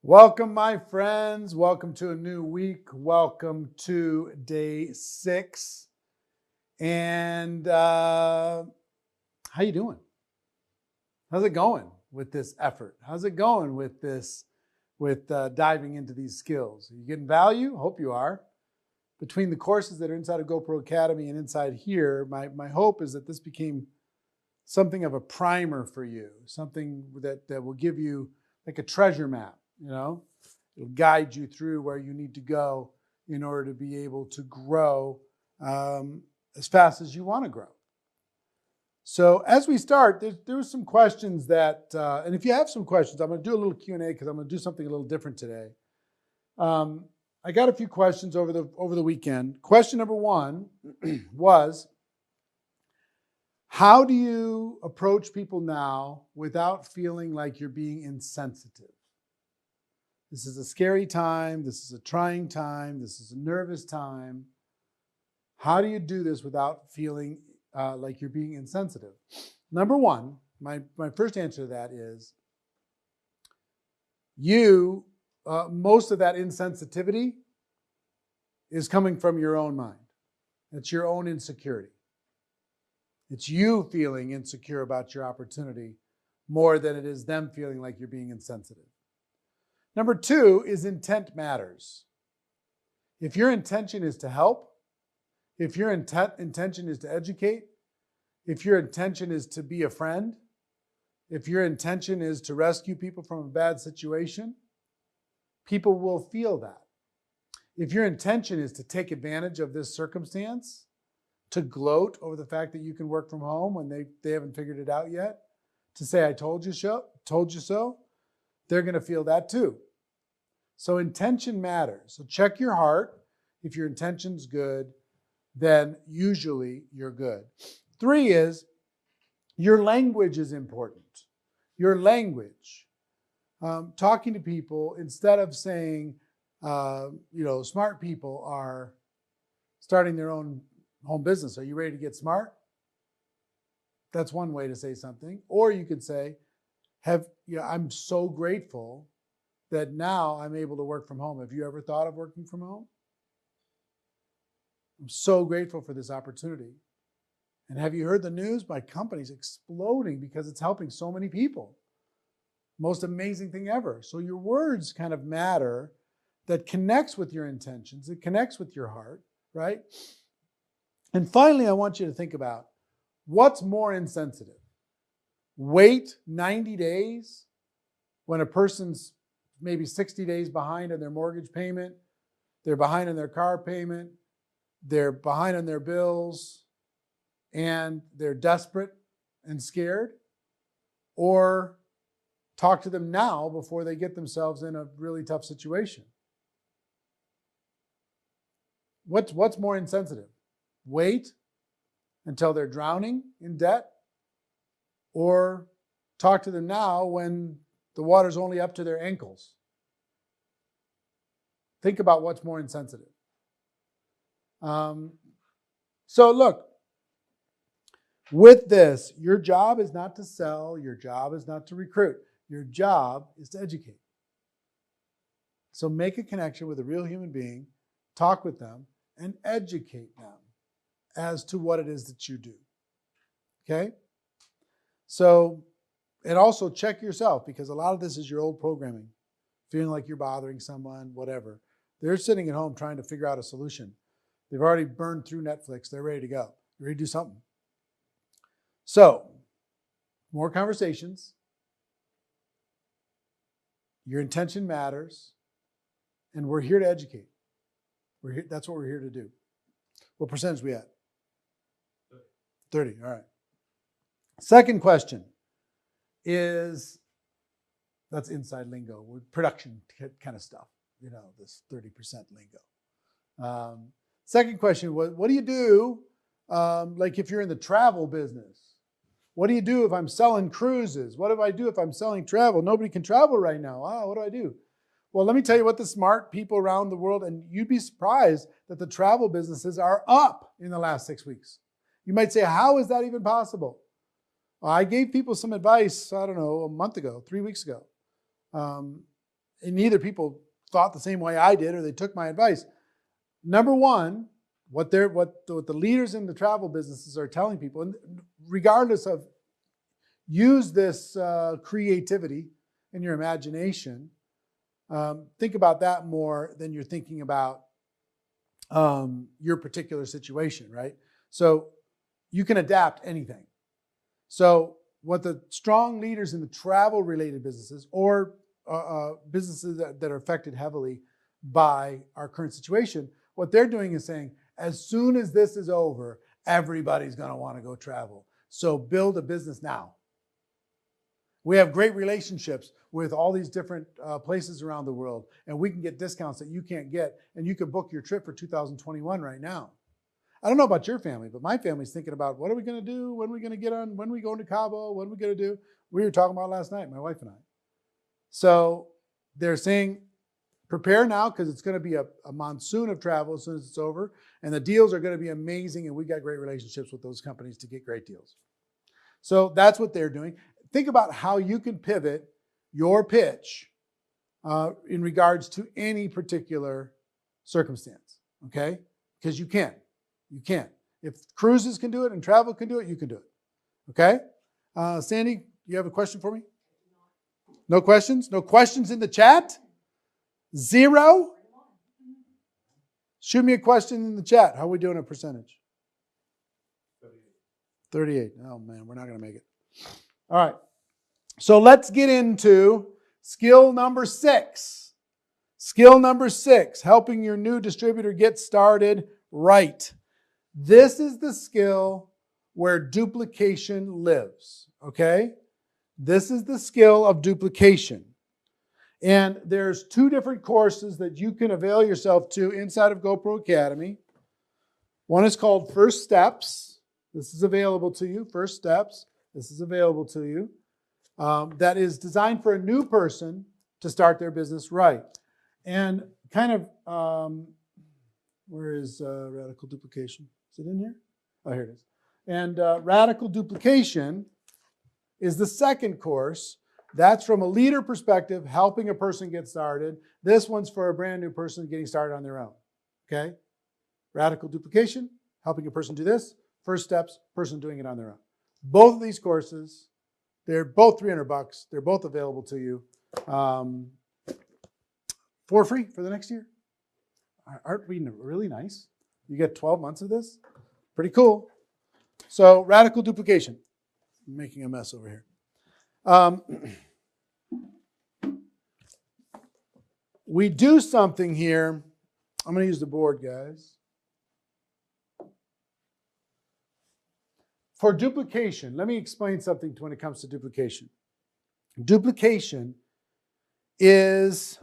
Welcome, my friends. Welcome to a new week. Welcome to day 6. And how you doing? How's it going with this effort? How's it going with this, diving into these skills? Are you getting value? Hope you are. Between the courses that are inside of GoPro Academy and inside here, my hope is that this became something of a primer for you, something that will give you like a treasure map. It'll guide you through where you need to go in order to be able to grow as fast as you want to grow. So as we start, there were some questions that, and if you have some questions, I'm going to do a little Q&A because I'm going to do something a little different today. I got a few questions over the weekend. Question number 1 was, how do you approach people now without feeling like you're being insensitive? This is a scary time. This is a trying time. This is a nervous time. How do you do this without feeling like you're being insensitive? Number 1, my first answer to that is most of that insensitivity is coming from your own mind. It's your own insecurity. It's you feeling insecure about your opportunity more than it is them feeling like you're being insensitive. Number 2 is intent matters. If your intention is to help, if your intention is to educate, if your intention is to be a friend, if your intention is to rescue people from a bad situation, people will feel that. If your intention is to take advantage of this circumstance, to gloat over the fact that you can work from home when they haven't figured it out yet, to say, I told you so, they're going to feel that too. So intention matters. So check your heart. If your intention's good, then usually you're good. 3 is your language is important. Your language. Talking to people, instead of saying, smart people are starting their own home business. Are you ready to get smart? That's one way to say something. Or you could say, I'm so grateful that now I'm able to work from home. Have you ever thought of working from home? I'm so grateful for this opportunity. And have you heard the news? My company's exploding because it's helping so many people. Most amazing thing ever. So your words kind of matter. That connects with your intentions. It connects with your heart, right? And finally, I want you to think about what's more insensitive. Wait 90 days when a person's maybe 60 days behind on their mortgage payment, they're behind on their car payment, they're behind on their bills, and they're desperate and scared, or talk to them now before they get themselves in a really tough situation. What's more insensitive? Wait until they're drowning in debt, or talk to them now when the water's only up to their ankles? Think about what's more insensitive. So look, with this, your job is not to sell. Your job is not to recruit. Your job is to educate. So make a connection with a real human being, talk with them, and educate them as to what it is that you do. Okay? So, and also check yourself, because a lot of this is your old programming. Feeling like you're bothering someone, whatever. They're sitting at home trying to figure out a solution. They've already burned through Netflix. They're ready to go. They're ready to do something. So, more conversations. Your intention matters. And we're here to educate. That's what we're here to do. What percentage are we at? 30. All right. Second question is, that's inside lingo, production kind of stuff, this 30% lingo. Second question was, what do you do, like if you're in the travel business? What do you do if I'm selling cruises? What do I do if I'm selling travel? Nobody can travel right now. What do I do? Well, let me tell you what the smart people around the world, and you'd be surprised that the travel businesses are up in the last 6 weeks. You might say, how is that even possible? Well, I gave people some advice, I don't know, a month ago, 3 weeks ago. and neither people thought the same way I did or they took my advice. Number one, what the leaders in the travel businesses are telling people, and regardless of, use this creativity in your imagination. Think about that more than you're thinking about your particular situation, right? So you can adapt anything. So what the strong leaders in the travel-related businesses or businesses that are affected heavily by our current situation, what they're doing is saying, as soon as this is over, everybody's going to want to go travel. So build a business now. We have great relationships with all these different places around the world, and we can get discounts that you can't get, and you can book your trip for 2021 right now. I don't know about your family, but my family's thinking about, what are we going to do? When are we going to get on? When are we going to Cabo? What are we going to do? We were talking about last night, my wife and I. So they're saying, prepare now, because it's going to be a monsoon of travel as soon as it's over, and the deals are going to be amazing, and we got great relationships with those companies to get great deals. So that's what they're doing. Think about how you can pivot your pitch in regards to any particular circumstance, okay? Because you can. You can. If cruises can do it and travel can do it, you can do it, okay? Sandy, you have a question for me? No questions? No questions in the chat? Zero? Shoot me a question in the chat. How are we doing a percentage? 38. Oh, man, we're not going to make it. All right. So let's get into skill number 6. Skill number 6, helping your new distributor get started right. This is the skill where duplication lives, okay? This is the skill of duplication. And there's 2 different courses that you can avail yourself to inside of GoPro Academy. One is called First Steps. This is available to you. First Steps. This is available to you. That is designed for a new person to start their business right. And kind of, where is radical duplication? Is it in here? Oh, here it is. And radical duplication is the second course. That's from a leader perspective, helping a person get started. This one's for a brand new person getting started on their own. Okay? Radical duplication, helping a person do this. First Steps, person doing it on their own. Both of these courses, they're both $300. They're both available to you for free for the next year. Aren't we really nice? You get 12 months of this. Pretty cool. So radical duplication. I'm making a mess over here. We do something here. I'm going to use the board, guys. For duplication, let me explain something when it comes to duplication. Duplication is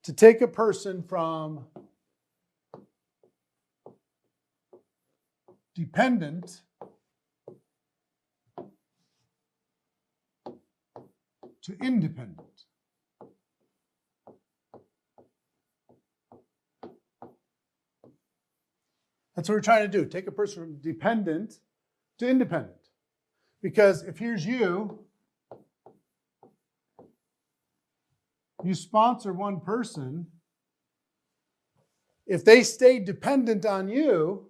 to take a person from dependent to independent. That's what we're trying to do. Take a person from dependent to independent. Because if here's you, you sponsor one person, if they stay dependent on you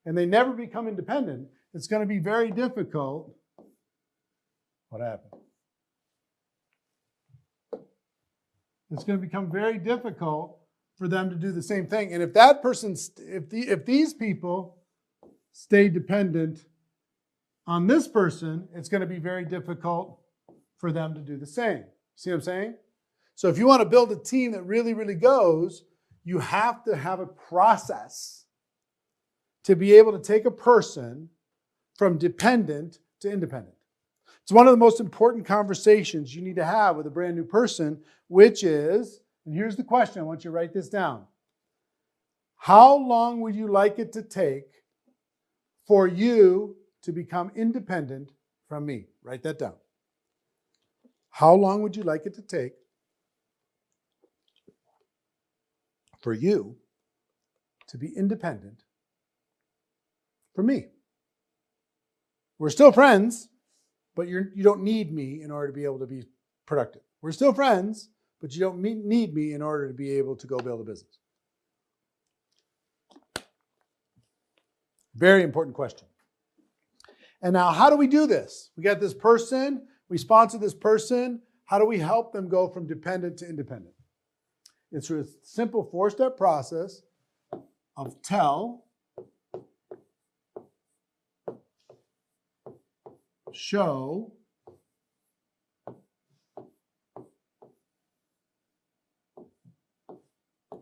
and they never become independent, it's going to be very difficult. What happened? It's going to become very difficult for them to do the same thing. And if that person, if these people stay dependent on this person, it's going to be very difficult for them to do the same. See what I'm saying? So if you want to build a team that really, really goes, you have to have a process to be able to take a person from dependent to independent. It's one of the most important conversations you need to have with a brand new person, which is, and here's the question, I want you to write this down. How long would you like it to take for you to become independent from me? Write that down. How long would you like it to take for you to be independent from me? We're still friends, but you don't need me in order to be able to be productive. We're still friends, but you don't need me in order to be able to go build a business? Very important question. And now, how do we do this? We got this person, we sponsor this person. How do we help them go from dependent to independent? It's a simple 4-step process of tell, show,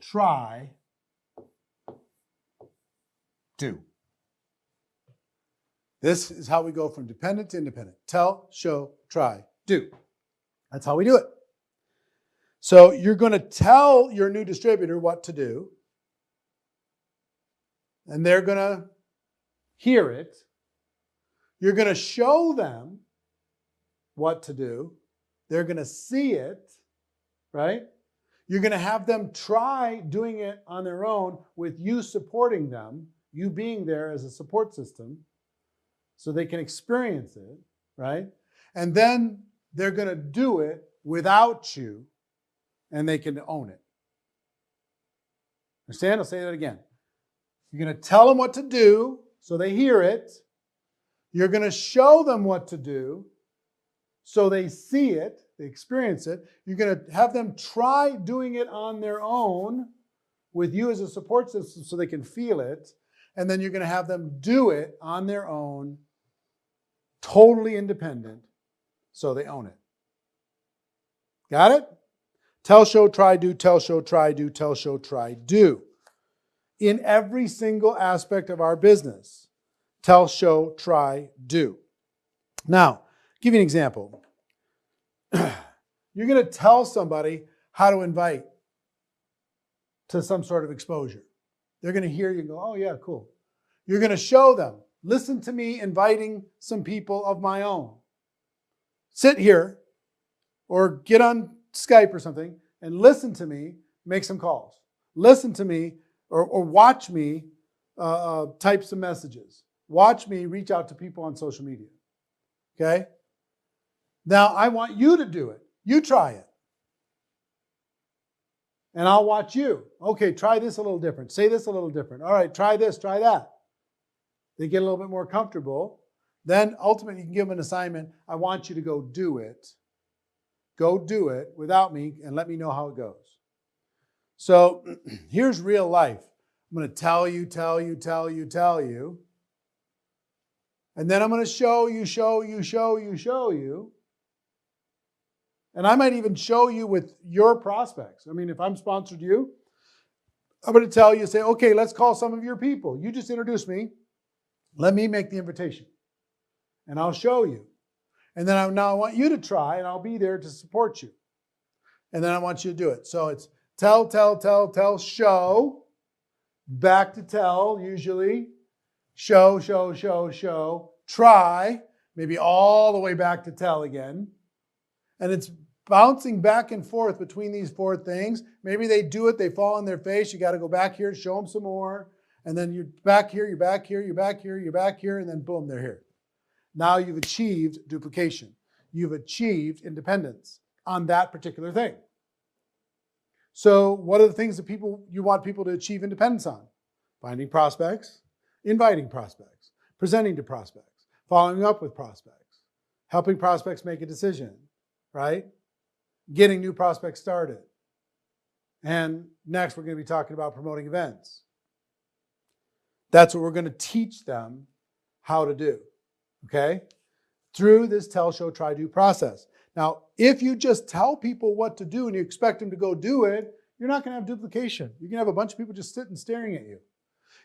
try, do. This is how we go from dependent to independent. Tell, show, try, do. That's how we do it. So you're going to tell your new distributor what to do, and they're going to hear it. You're going to show them what to do. They're going to see it, right? You're going to have them try doing it on their own with you supporting them, you being there as a support system so they can experience it, right? And then they're going to do it without you, and they can own it. Understand? I'll say that again. You're going to tell them what to do so they hear it. You're going to show them what to do so they see it, they experience it. You're going to have them try doing it on their own with you as a support system so they can feel it. And then you're going to have them do it on their own, totally independent, so they own it. Got it? Tell, show, try, do, tell, show, try, do, tell, show, try, do. In every single aspect of our business. Tell, show, try, do. Now, give you an example. You're going to tell somebody how to invite to some sort of exposure. They're going to hear you and go, oh yeah, cool. You're going to show them, listen to me inviting some people of my own. Sit here or get on Skype or something and listen to me make some calls. Listen to me or watch me type some messages. Watch me reach out to people on social media. Okay? Now, I want you to do it. You try it. And I'll watch you. Okay, try this a little different. Say this a little different. All right, try this, try that. They get a little bit more comfortable. Then ultimately you can give them an assignment. I want you to go do it. Go do it without me and let me know how it goes. So here's real life. I'm going to tell you. And then I'm going to show you. And I might even show you with your prospects. I mean, if I'm sponsored you, I'm going to tell you, say, okay, let's call some of your people. You just introduce me. Let me make the invitation. And I'll show you. And then now I want you to try, and I'll be there to support you. And then I want you to do it. So it's tell, show. Back to tell, usually. Show. Try. Maybe all the way back to tell again. And it's bouncing back and forth between these 4 things. Maybe they do it, they fall on their face. You got to go back here, show them some more. And then you're back here, and then boom, they're here. Now you've achieved duplication. You've achieved independence on that particular thing. So what are the things that you want people to achieve independence on? Finding prospects, inviting prospects, presenting to prospects, following up with prospects, helping prospects make a decision, right? Getting new prospects started. And next we're going to be talking about promoting events. That's what we're going to teach them how to do, okay? Through this tell, show, try, do process. Now, if you just tell people what to do and you expect them to go do it, you're not going to have duplication. You're going to have a bunch of people just sitting staring at you.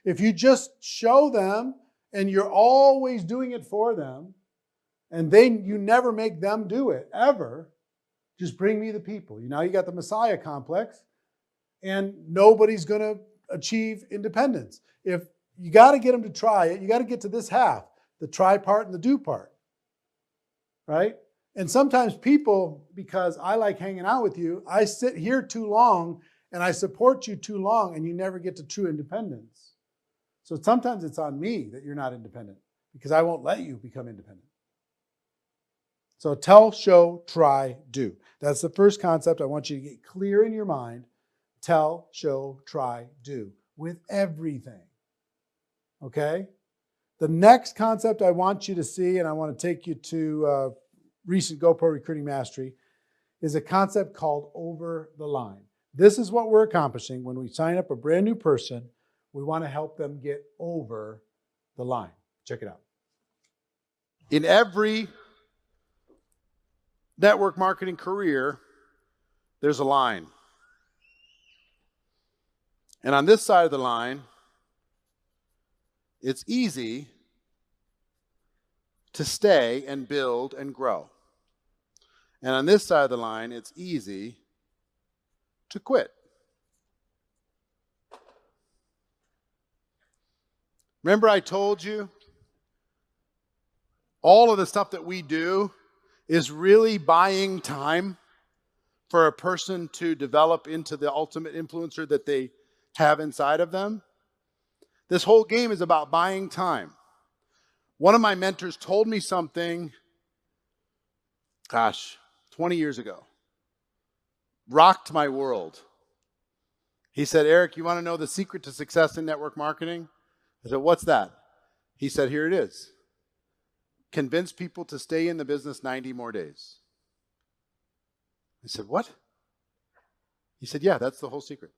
If you just show them and you're always doing it for them, and you never make them do it, ever, just bring me the people. Now you got the Messiah complex, and nobody's going to achieve independence. If you got to get them to try it, you got to get to this half, the try part and the do part, right? And sometimes people, because I like hanging out with you, I sit here too long and I support you too long and you never get to true independence. So sometimes it's on me that you're not independent because I won't let you become independent. So tell, show, try, do. That's the first concept. I want you to get clear in your mind. Tell, show, try, do with everything. Okay? The next concept I want you to see, and I want to take you to recent GoPro Recruiting Mastery, is a concept called over the line. This is what we're accomplishing when we sign up a brand new person. We want to help them get over the line. Check it out. In every network marketing career, there's a line. And on this side of the line, it's easy to stay and build and grow. And on this side of the line, it's easy to quit. Remember I told you, all of the stuff that we do is really buying time for a person to develop into the ultimate influencer that they have inside of them. This whole game is about buying time. One of my mentors told me something, 20 years ago. Rocked my world. He said, Eric, you want to know the secret to success in network marketing? I said, what's that? He said, here it is. Convince people to stay in the business 90 more days. I said, what? He said, yeah, that's the whole secret.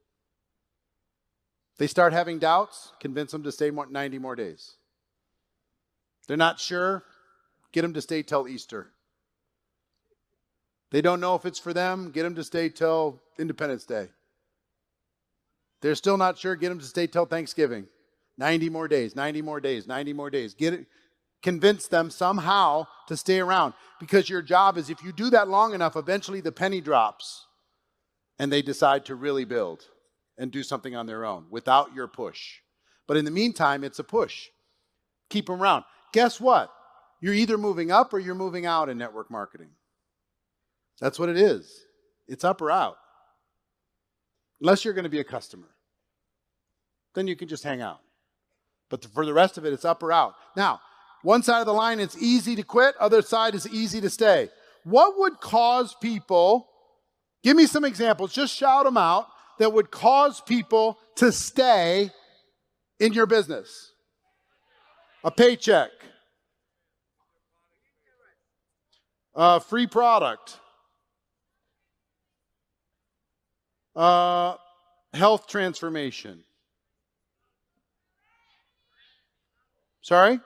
They start having doubts, convince them to stay 90 more days. They're not sure, get them to stay till Easter. They don't know if it's for them, get them to stay till Independence Day. They're still not sure, get them to stay till Thanksgiving. 90 more days, 90 more days, 90 more days. Convince them somehow to stay around, because your job is, if you do that long enough, eventually the penny drops and they decide to really build and do something on their own without your push. But in the meantime, it's a push. Keep them around. Guess what? You're either moving up or you're moving out in network marketing. That's what it is. It's up or out. Unless you're going to be a customer. Then you can just hang out. But for the rest of it, it's up or out. Now, one side of the line, it's easy to quit. Other side is easy to stay. What would cause people, give me some examples, just shout them out, that would cause people to stay in your business? A paycheck. A free product. Health transformation. Sorry?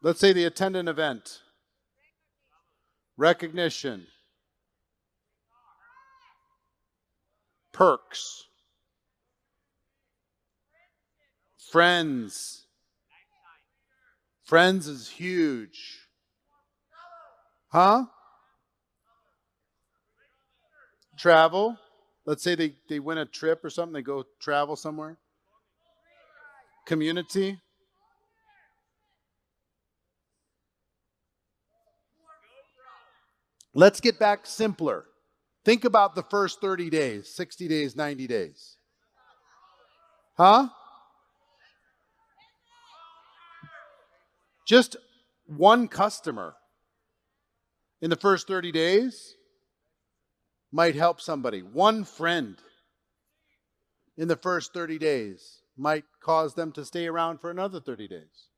Let's say they attend an event. Recognition. Perks. Friends. Friends is huge. Huh? Travel. Let's say they win a trip or something. They go travel somewhere. Community. Let's get back simpler. Think about the first 30 days, 60 days, 90 days. Huh? Just one customer in the first 30 days might help somebody. One friend in the first 30 days might cause them to stay around for another 30 days.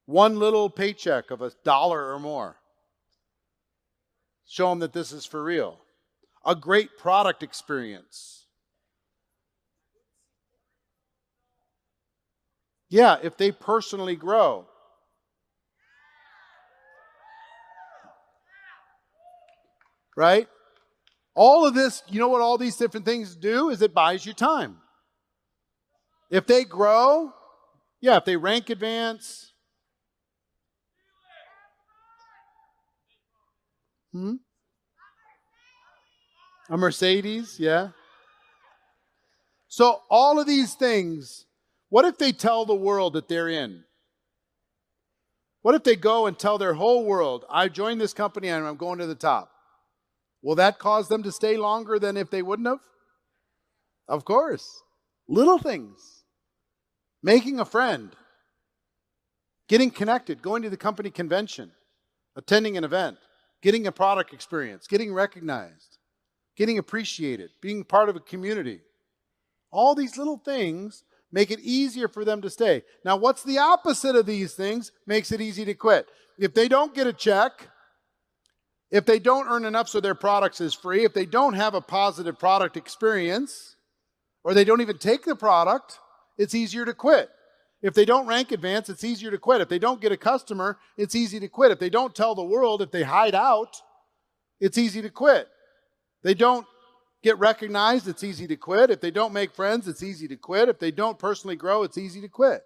One little paycheck of $1 or more. Show them that this is for real. A great product experience. Yeah, if they personally grow. Right? All of this, you know what all these different things do? Is it buys you time. If they grow, yeah, if they rank advance. A Mercedes, yeah. So all of these things, what if they tell the world that they're in? What if they go and tell their whole world, I joined this company and I'm going to the top? Will that cause them to stay longer than if they wouldn't have? Of course. Little things. Making a friend. Getting connected. Going to the company convention. attending an event, getting a product experience, getting recognized, getting appreciated, being part of a community. All these little things make it easier for them to stay. Now, what's the opposite of these things makes it easy to quit? If they don't get a check, if they don't earn enough so their products is free, if they don't have a positive product experience, or they don't even take the product, it's easier to quit. If they don't rank advance, it's easier to quit. If they don't get a customer, it's easy to quit. If they don't tell the world, if they hide out, it's easy to quit. They don't get recognized, it's easy to quit. If they don't make friends, it's easy to quit. If they don't personally grow, it's easy to quit.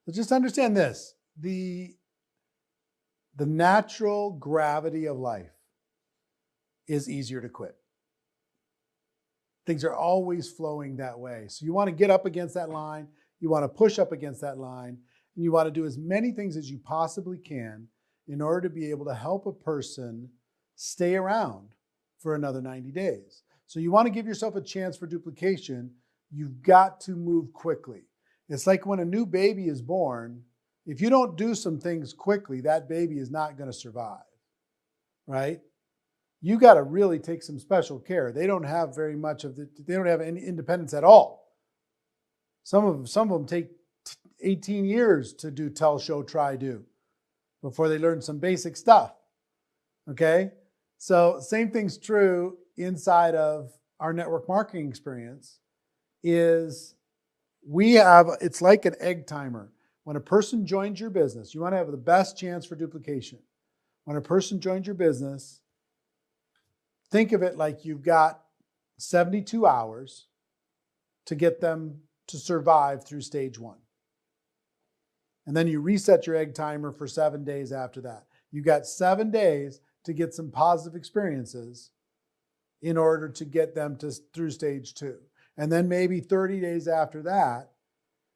So just understand this. The natural gravity of life is easier to quit. Things are always flowing that way. So you want to get up against that line, you want to push up against that line, and you want to do as many things as you possibly can in order to be able to help a person stay around for another 90 days. So you want to give yourself a chance for duplication. You've got to move quickly. It's like when a new baby is born, if you don't do some things quickly, that baby is not going to survive, right? You got to really take some special care. They don't have very much of they don't have any independence at all. Some of them take 18 years to do tell, show, try, do before they learn some basic stuff. Okay? So same thing's true inside of our network marketing experience is it's like an egg timer. When a person joins your business, you want to have the best chance for duplication. When a person joins your business, think of it like you've got 72 hours to get them to survive through stage 1. And then you reset your egg timer for 7 days after that. You've got 7 days to get some positive experiences in order to get them through stage 2. And then maybe 30 days after that,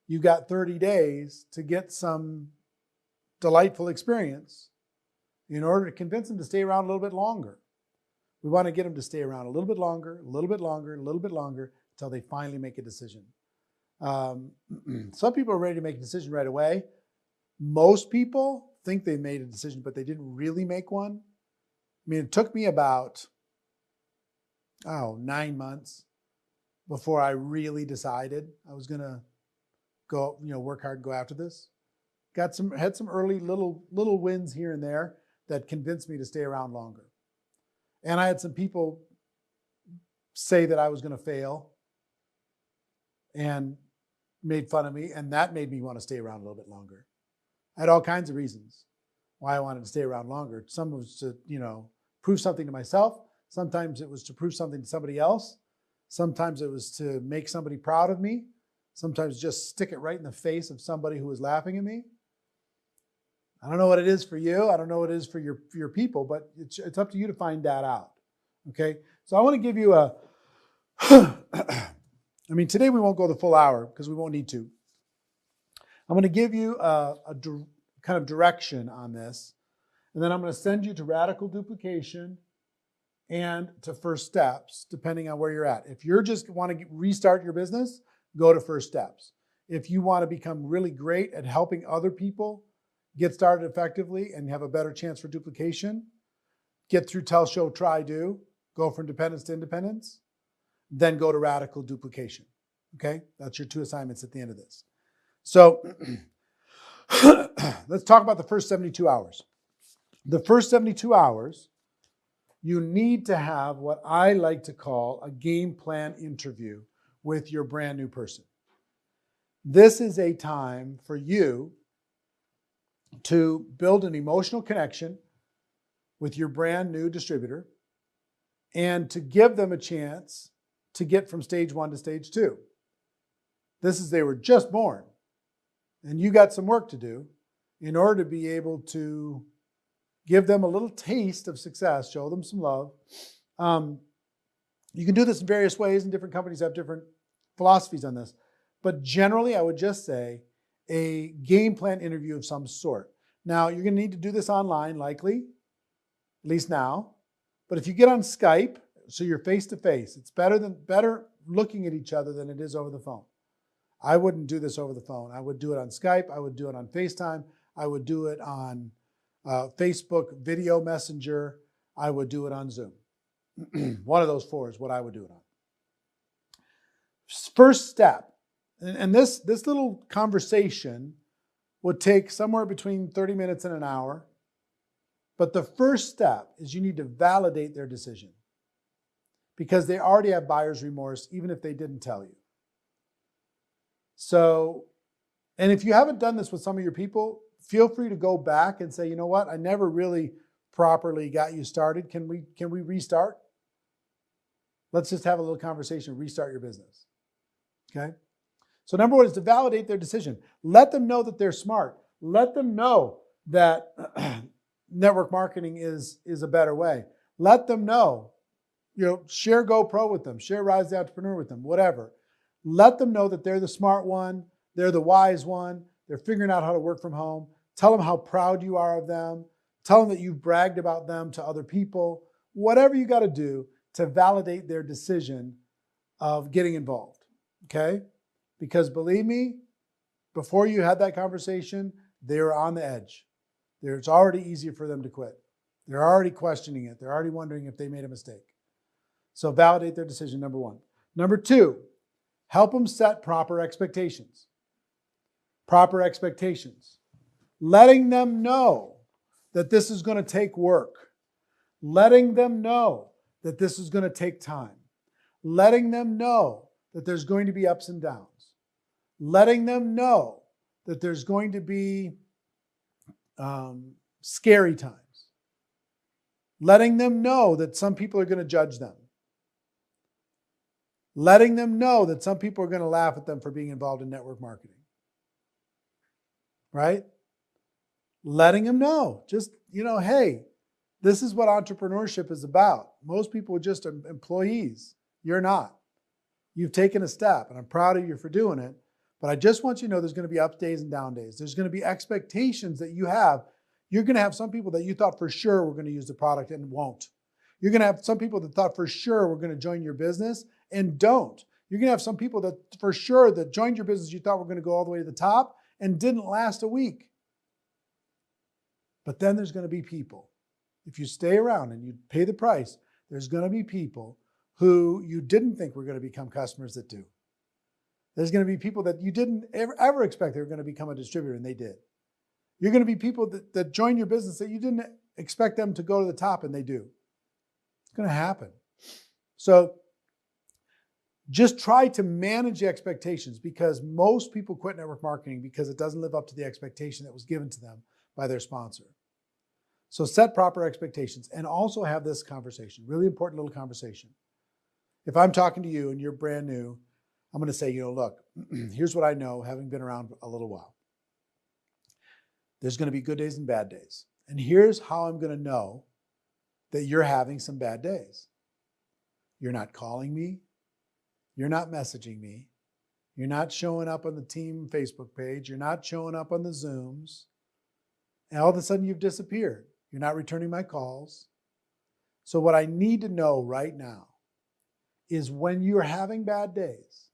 you've got 30 days to get some delightful experience in order to convince them to stay around a little bit longer. We want to get them to stay around a little bit longer, a little bit longer, a little bit longer, until they finally make a decision. Some people are ready to make a decision right away. Most people think they made a decision, but they didn't really make one. I mean, it took me about, 9 months before I really decided I was going to go, work hard and go after this. Had some early little wins here and there that convinced me to stay around longer. And I had some people say that I was going to fail and made fun of me, and that made me want to stay around a little bit longer. I had all kinds of reasons why I wanted to stay around longer. Some was to, prove something to myself. Sometimes it was to prove something to somebody else. Sometimes it was to make somebody proud of me. Sometimes just stick it right in the face of somebody who was laughing at me. I don't know what it is for you. I don't know what it is for your people, but it's up to you to find that out. Okay? So I want to give you today we won't go the full hour because we won't need to. I'm going to give you a kind of direction on this, and then I'm going to send you to radical duplication and to first steps, depending on where you're at. If you're just want to restart your business, go to first steps. If you want to become really great at helping other people get started effectively and have a better chance for duplication, get through tell, show, try, do, go from dependence to independence, then go to radical duplication. Okay? That's your 2 assignments at the end of this. So let's talk about the first 72 hours. The first 72 hours, you need to have what I like to call a game plan interview with your brand new person. This is a time for you to build an emotional connection with your brand new distributor and to give them a chance to get from stage 1 to stage 2. This is they were just born, and you got some work to do in order to be able to give them a little taste of success, show them some love. You can do this in various ways, and different companies have different philosophies on this. But generally, I would just say a game plan interview of some sort. Now, you're going to need to do this online, likely, at least now. But if you get on Skype, so you're face-to-face, it's better looking at each other than it is over the phone. I wouldn't do this over the phone. I would do it on Skype. I would do it on FaceTime. I would do it on Facebook video messenger, I would do it on Zoom. One of those four is what I would do it on. First step, and this little conversation would take somewhere between 30 minutes and an hour. But the first step is you need to validate their decision, because they already have buyer's remorse, even if they didn't tell you. So, and if you haven't done this with some of your people, feel free to go back and say, you know what, I never really properly got you started. Can we restart? Let's just have a little conversation, restart your business. Okay? So number one is to validate their decision. Let them know that they're smart. Let them know that network marketing is a better way. Let them know, share GoPro with them, share Rise the Entrepreneur with them, whatever. Let them know that they're the smart one, they're the wise one, they're figuring out how to work from home. Tell them how proud you are of them. Tell them that you've bragged about them to other people. Whatever you got to do to validate their decision of getting involved, okay? Because believe me, before you had that conversation, they were on the edge. It's already easier for them to quit. They're already questioning it. They're already wondering if they made a mistake. So validate their decision, number one. Number two, help them set proper expectations. Proper expectations. Letting them know that this is going to take work. Letting them know that this is going to take time. Letting them know that there's going to be ups and downs. Letting them know that there's going to be scary times. Letting them know that some people are going to judge them. Letting them know that some people are going to laugh at them for being involved in network marketing. Right? Letting them know. Just, hey, this is what entrepreneurship is about. Most people are just employees. You're not. You've taken a step, and I'm proud of you for doing it. But I just want you to know there's going to be up days and down days. There's going to be expectations that you have. You're going to have some people that you thought for sure were going to use the product and won't. You're going to have some people that thought for sure were going to join your business and don't. You're going to have some people that for sure that joined your business you thought were going to go all the way to the top and didn't last a week. But then there's going to be people, if you stay around and you pay the price, there's going to be people who you didn't think were going to become customers that do. There's going to be people that you didn't ever expect they were going to become a distributor, and they did. You're going to be people that join your business that you didn't expect them to go to the top, and they do. It's going to happen. So just try to manage the expectations, because most people quit network marketing because it doesn't live up to the expectation that was given to them by their sponsor. So set proper expectations, and also have this conversation, really important little conversation. If I'm talking to you and you're brand new, I'm going to say, look, here's what I know, having been around a little while. There's going to be good days and bad days. And here's how I'm going to know that you're having some bad days. You're not calling me. You're not messaging me. You're not showing up on the team Facebook page. You're not showing up on the Zooms. And all of a sudden you've disappeared. You're not returning my calls. So what I need to know right now is when you're having bad days,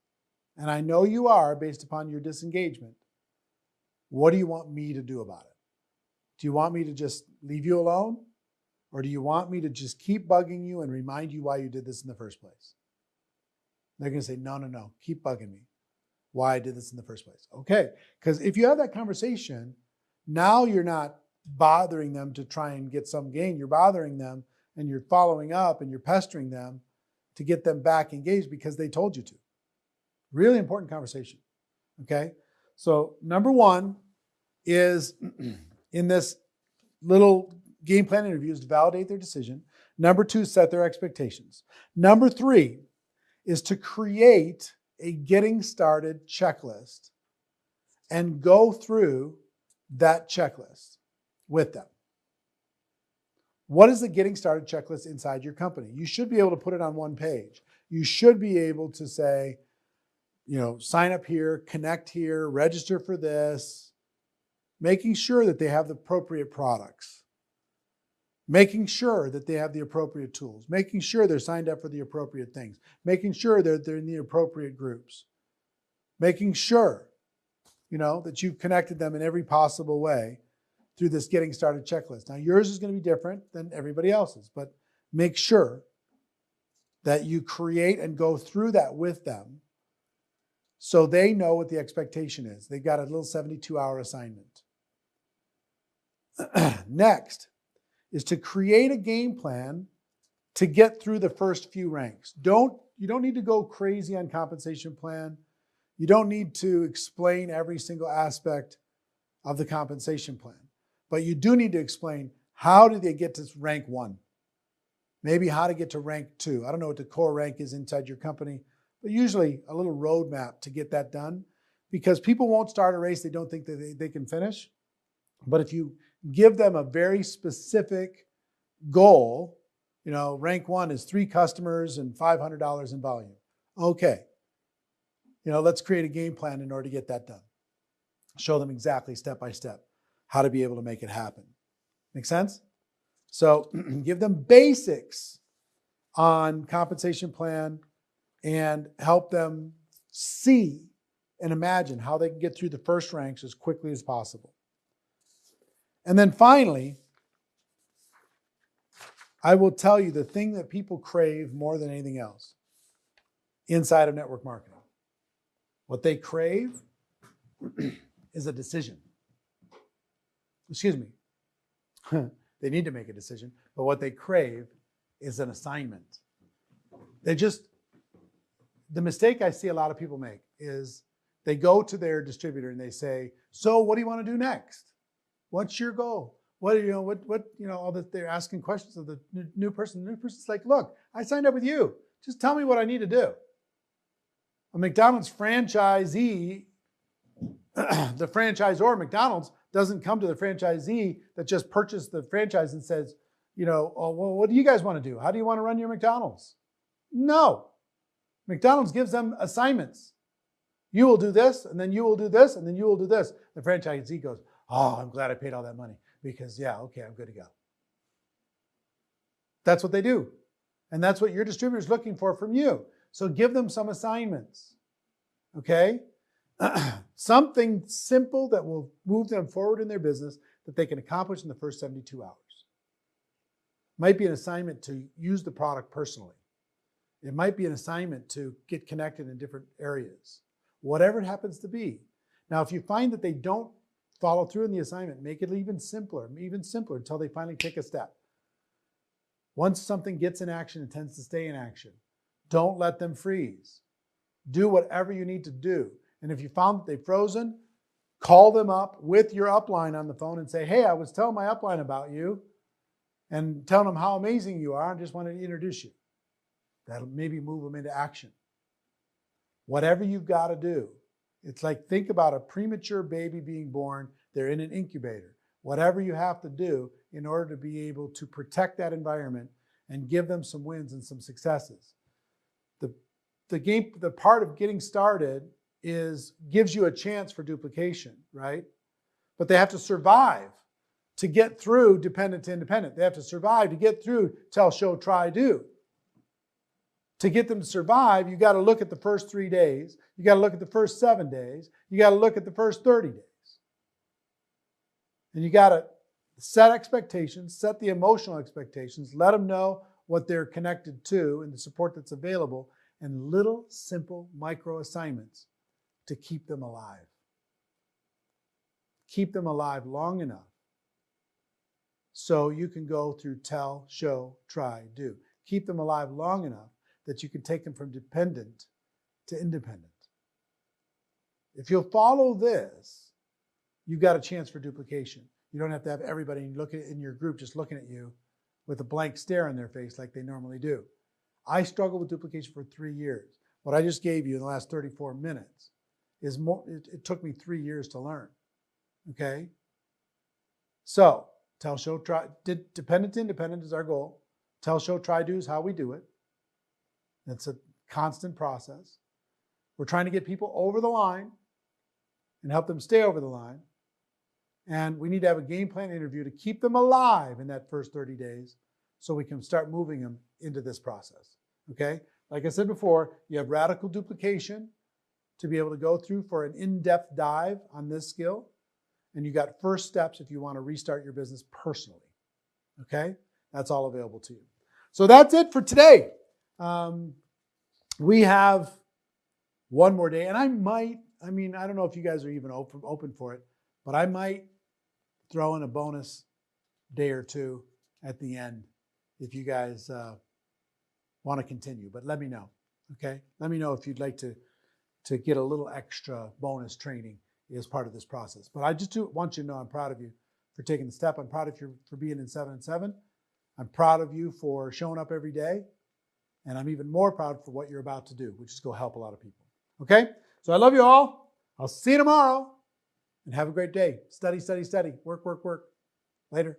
and I know you are based upon your disengagement, what do you want me to do about it? Do you want me to just leave you alone? Or do you want me to just keep bugging you and remind you why you did this in the first place? They're going to say, no, keep bugging me. Why I did this in the first place. Okay, because if you have that conversation, now you're not bothering them to try and get some gain. You're bothering them, and you're following up, and you're pestering them to get them back engaged because they told you to. Really important conversation, okay? So number one is in this little game plan interview is to validate their decision. Number two, set their expectations. Number three is to create a getting started checklist and go through that checklist with them. What is the getting started checklist inside your company? You should be able to put it on one page. You should be able to say, sign up here, connect here, register for this, making sure that they have the appropriate products, making sure that they have the appropriate tools, making sure they're signed up for the appropriate things, making sure that they're in the appropriate groups, making sure, that you've connected them in every possible way through this getting started checklist. Now, yours is going to be different than everybody else's, but make sure that you create and go through that with them so they know what the expectation is. They've got a little 72-hour assignment. Next is to create a game plan to get through the first few ranks. You don't need to go crazy on compensation plan. You don't need to explain every single aspect of the compensation plan, but you do need to explain how did they get to rank 1? Maybe how to get to rank 2. I don't know what the core rank is inside your company, but usually a little roadmap to get that done, because people won't start a race they don't think that they can finish. But if you give them a very specific goal, rank 1 is 3 customers and $500 in volume. Okay. Let's create a game plan in order to get that done. Show them exactly step by step how to be able to make it happen. Make sense? So give them basics on compensation plan and help them see and imagine how they can get through the first ranks as quickly as possible. And then finally, I will tell you the thing that people crave more than anything else inside of network marketing. What they crave is a decision. Excuse me. They need to make a decision, but what they crave is an assignment. The mistake I see a lot of people make is they go to their distributor and they say, so what do you want to do next? What's your goal? All that they're asking questions of the new person. The new person's like, look, I signed up with you. Just tell me what I need to do. A McDonald's franchisee, the franchisor McDonald's doesn't come to the franchisee that just purchased the franchise and says, oh, well, what do you guys want to do? How do you want to run your McDonald's? No. McDonald's gives them assignments. You will do this, and then you will do this, and then you will do this. The franchisee goes, oh, I'm glad I paid all that money because, okay, I'm good to go. That's what they do. And that's what your distributor is looking for from you. So give them some assignments, okay? Something simple that will move them forward in their business that they can accomplish in the first 72 hours. Might be an assignment to use the product personally. It might be an assignment to get connected in different areas. Whatever it happens to be. Now, if you find that they don't follow through in the assignment, make it even simpler until they finally take a step. Once something gets in action, it tends to stay in action. Don't let them freeze. Do whatever you need to do. And if you found that they've frozen, call them up with your upline on the phone and say, hey, I was telling my upline about you and telling them how amazing you are. I just wanted to introduce you. That'll maybe move them into action. Whatever you've got to do. It's like, think about a premature baby being born. They're in an incubator. Whatever you have to do in order to be able to protect that environment and give them some wins and some successes. The part of getting started gives you a chance for duplication, right? But they have to survive to get through dependent to independent. They have to survive to get through tell, show, try, do. To get them to survive, you got to look at the first 3 days. You got to look at the first 7 days. You got to look at the first 30 days. And you got to set expectations, set the emotional expectations, let them know what they're connected to and the support that's available, and little simple micro assignments to keep them alive. Keep them alive long enough so you can go through tell, show, try, do. Keep them alive long enough that you can take them from dependent to independent. If you'll follow this, you've got a chance for duplication. You don't have to have everybody in your group just looking at you with a blank stare on their face like they normally do. I struggled with duplication for 3 years. What I just gave you in the last 34 minutes is more. It took me 3 years to learn. Okay? So, tell, show, try. Dependent to independent is our goal. Tell, show, try, do is how we do it. It's a constant process. We're trying to get people over the line and help them stay over the line. And we need to have a game plan interview to keep them alive in that first 30 days so we can start moving them into this process. Okay? Like I said before, you have radical duplication to be able to go through for an in-depth dive on this skill. and you got first steps if you want to restart your business personally. Okay? That's all available to you. So that's it for today. We have one more day, and I don't know if you guys are even open for it, but I might throw in a bonus day or two at the end if you guys want to continue. But let me know, okay? Let me know if you'd like to get a little extra bonus training as part of this process. But I just want you to know I'm proud of you for taking the step. I'm proud of you for being in 7 and 7. I'm proud of you for showing up every day. And I'm even more proud for what you're about to do, which is go help a lot of people. Okay? So I love you all. I'll see you tomorrow. And have a great day. Study, study, study. Work, work, work. Later.